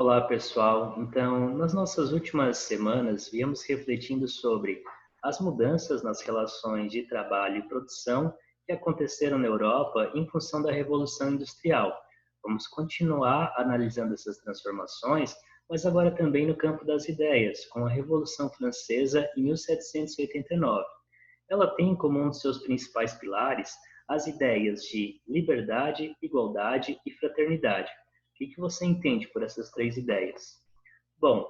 Olá, pessoal. Então, nas nossas últimas semanas, viemos refletindo sobre as mudanças nas relações de trabalho e produção que aconteceram na Europa em função da Revolução Industrial. Vamos continuar analisando essas transformações, mas agora também no campo das ideias, com a Revolução Francesa em 1789. Ela tem como um de seus principais pilares as ideias de liberdade, igualdade e fraternidade. O que você entende por essas três ideias? Bom,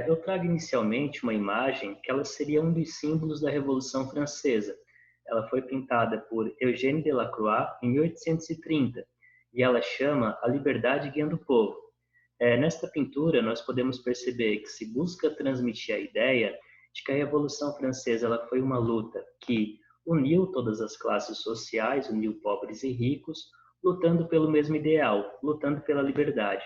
eu trago inicialmente uma imagem que ela seria um dos símbolos da Revolução Francesa. Ela foi pintada por Eugène Delacroix em 1830 e ela chama A Liberdade Guiando o Povo. Nesta pintura, nós podemos perceber que se busca transmitir a ideia de que a Revolução Francesa ela foi uma luta que uniu todas as classes sociais, uniu pobres e ricos, lutando pelo mesmo ideal, lutando pela liberdade.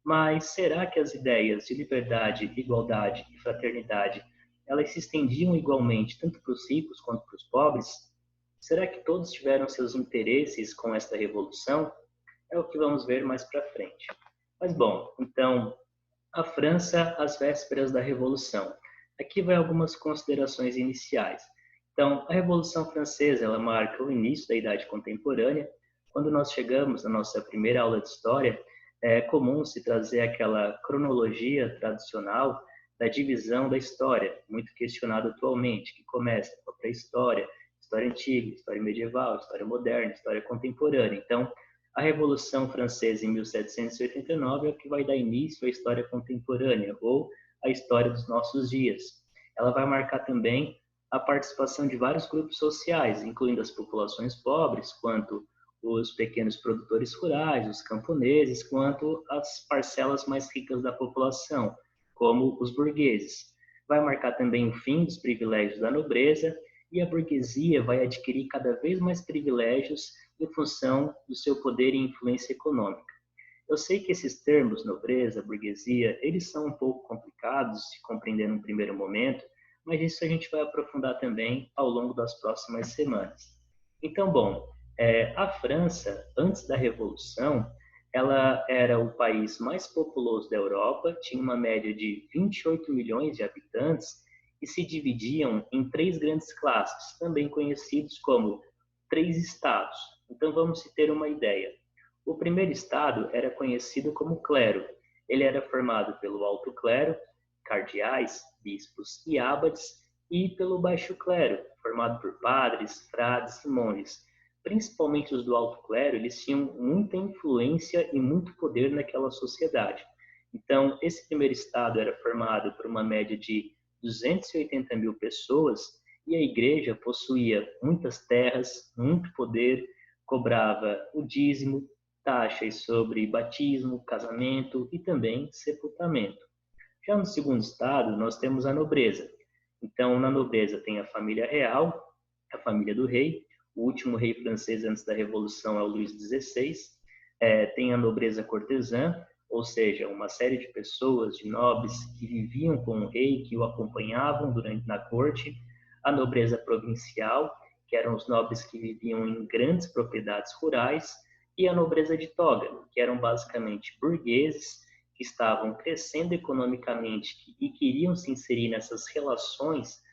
Mas será que as ideias de liberdade, igualdade e fraternidade, elas se estendiam igualmente tanto para os ricos quanto para os pobres? Será que todos tiveram seus interesses com esta revolução? É o que vamos ver mais para frente. Mas bom, então, a França às vésperas da Revolução. Aqui vai algumas considerações iniciais. Então, a Revolução Francesa, ela marca o início da Idade Contemporânea. Quando nós chegamos na nossa primeira aula de História, é comum se trazer aquela cronologia tradicional da divisão da história, muito questionada atualmente, que começa com a pré-história, história antiga, história medieval, história moderna, história contemporânea. Então, a Revolução Francesa em 1789 é o que vai dar início à história contemporânea, ou à história dos nossos dias. Ela vai marcar também a participação de vários grupos sociais, incluindo as populações pobres, quanto os pequenos produtores rurais, os camponeses, quanto as parcelas mais ricas da população, como os burgueses. Vai marcar também o fim dos privilégios da nobreza e a burguesia vai adquirir cada vez mais privilégios em função do seu poder e influência econômica. Eu sei que esses termos, nobreza, burguesia, eles são um pouco complicados de compreender num primeiro momento, mas isso a gente vai aprofundar também ao longo das próximas semanas. Então, bom, a França, antes da Revolução, ela era o país mais populoso da Europa, tinha uma média de 28 milhões de habitantes e se dividiam em três grandes classes, também conhecidos como três estados. Então, vamos ter uma ideia. O primeiro estado era conhecido como clero. Ele era formado pelo alto clero, cardeais, bispos e abades, e pelo baixo clero, formado por padres, frades e monges. Principalmente os do alto clero, eles tinham muita influência e muito poder naquela sociedade. Então, esse primeiro estado era formado por uma média de 280 mil pessoas, e a igreja possuía muitas terras, muito poder, cobrava o dízimo, taxas sobre batismo, casamento e também sepultamento. Já no segundo estado, nós temos a nobreza. Então, na nobreza tem a família real, a família do rei, o último rei francês antes da Revolução é o Luís XVI, tem a nobreza cortesã, ou seja, uma série de pessoas, de nobres, que viviam com o rei, que o acompanhavam na corte, a nobreza provincial, que eram os nobres que viviam em grandes propriedades rurais, e a nobreza de toga, que eram basicamente burgueses que estavam crescendo economicamente e queriam se inserir nessas relações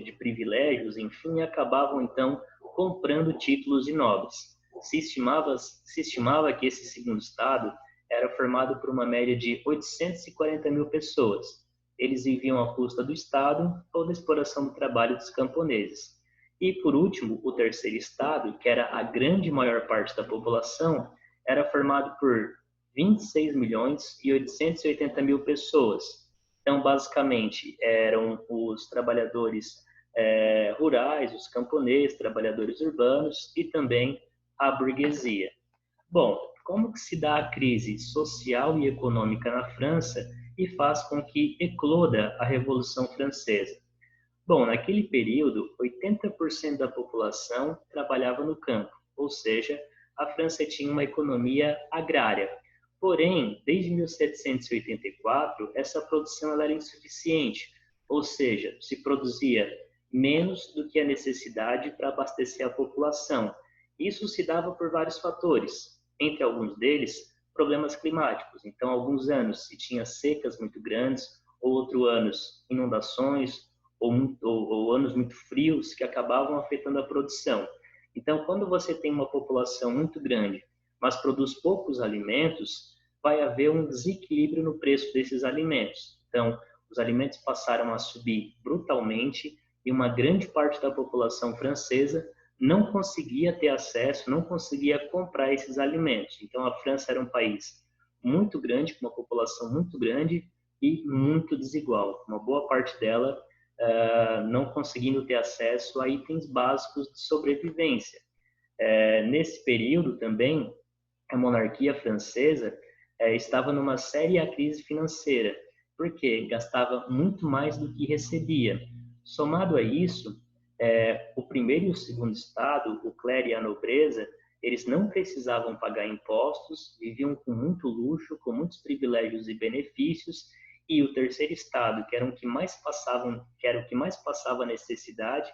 de privilégios, enfim, e acabavam então comprando títulos de nobres. Se estimava que esse segundo estado era formado por uma média de 840 mil pessoas. Eles viviam à custa do Estado ou da exploração do trabalho dos camponeses. E, por último, o terceiro estado, que era a grande maior parte da população, era formado por 26 milhões e 880 mil pessoas. Então, basicamente, eram os trabalhadores rurais, os camponeses, trabalhadores urbanos e também a burguesia. Bom, como que se dá a crise social e econômica na França e faz com que ecloda a Revolução Francesa? Bom, naquele período, 80% da população trabalhava no campo, ou seja, a França tinha uma economia agrária. Porém, desde 1784, essa produção ela era insuficiente, ou seja, se produzia menos do que a necessidade para abastecer a população. Isso se dava por vários fatores, entre alguns deles, problemas climáticos. Então, alguns anos se tinha secas muito grandes, ou outros anos inundações, ou anos muito frios que acabavam afetando a produção. Então, quando você tem uma população muito grande, mas produz poucos alimentos, vai haver um desequilíbrio no preço desses alimentos. Então, os alimentos passaram a subir brutalmente e uma grande parte da população francesa não conseguia ter acesso, não conseguia comprar esses alimentos. Então, a França era um país muito grande, com uma população muito grande e muito desigual. Uma boa parte dela não conseguindo ter acesso a itens básicos de sobrevivência. Nesse período também, a monarquia francesa estava numa séria crise financeira, porque gastava muito mais do que recebia. Somado a isso, o primeiro e o segundo estado, o clero e a nobreza, eles não precisavam pagar impostos, viviam com muito luxo, com muitos privilégios e benefícios, e o terceiro estado, que era o que mais passava necessidade,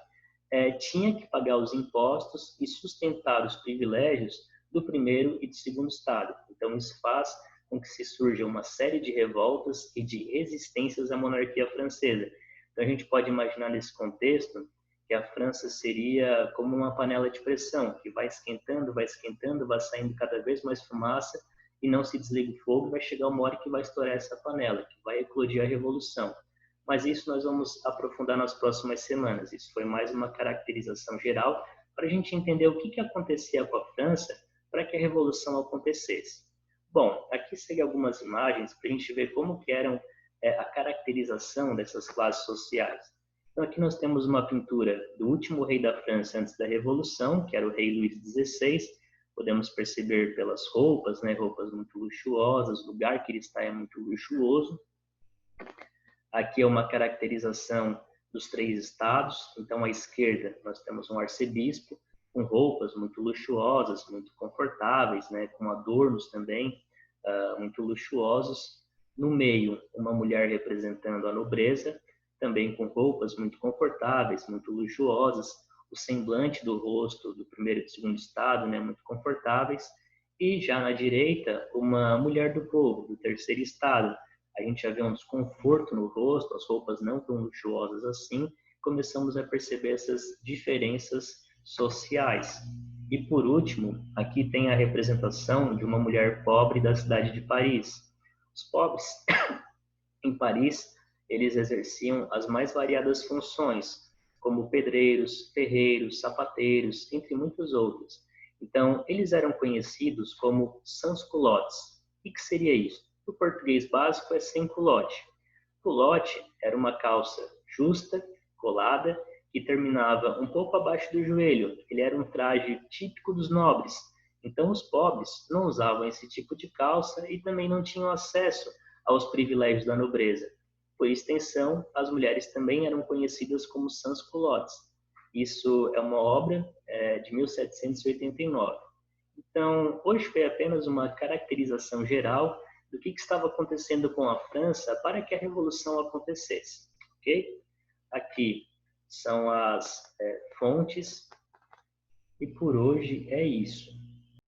tinha que pagar os impostos e sustentar os privilégios do primeiro e do segundo estado. Então, isso faz com que se surja uma série de revoltas e de resistências à monarquia francesa. Então, a gente pode imaginar nesse contexto que a França seria como uma panela de pressão, que vai esquentando, vai saindo cada vez mais fumaça e não se desliga o fogo, vai chegar uma hora que vai estourar essa panela, que vai eclodir a revolução. Mas isso nós vamos aprofundar nas próximas semanas. Isso foi mais uma caracterização geral para a gente entender o que acontecia com a França para que a revolução acontecesse. Bom, aqui seguem algumas imagens para a gente ver como que eram a caracterização dessas classes sociais. Então aqui nós temos uma pintura do último rei da França antes da Revolução, que era o rei Luís XVI. Podemos perceber pelas roupas, né, roupas muito luxuosas, o lugar que ele está é muito luxuoso. Aqui é uma caracterização dos três estados. Então, à esquerda, nós temos um arcebispo com roupas muito luxuosas, muito confortáveis, né, com adornos também muito luxuosos. No meio, uma mulher representando a nobreza, também com roupas muito confortáveis, muito luxuosas. O semblante do rosto do primeiro e do segundo estado, né, muito confortáveis. E já na direita, uma mulher do povo, do terceiro estado. A gente já vê um desconforto no rosto, as roupas não tão luxuosas assim, começamos a perceber essas diferenças sociais. E por último, aqui tem a representação de uma mulher pobre da cidade de Paris. Os pobres em Paris, eles exerciam as mais variadas funções, como pedreiros, ferreiros, sapateiros, entre muitos outros. Então, eles eram conhecidos como sans-culottes. O que seria isso? O português básico é sem culote. Culote era uma calça justa, colada, que terminava um pouco abaixo do joelho. Ele era um traje típico dos nobres. Então, os pobres não usavam esse tipo de calça e também não tinham acesso aos privilégios da nobreza. Por extensão, as mulheres também eram conhecidas como sans-culottes. Isso é uma obra de 1789. Então, hoje foi apenas uma caracterização geral do que estava acontecendo com a França para que a Revolução acontecesse. Ok? Aqui são as fontes e por hoje é isso.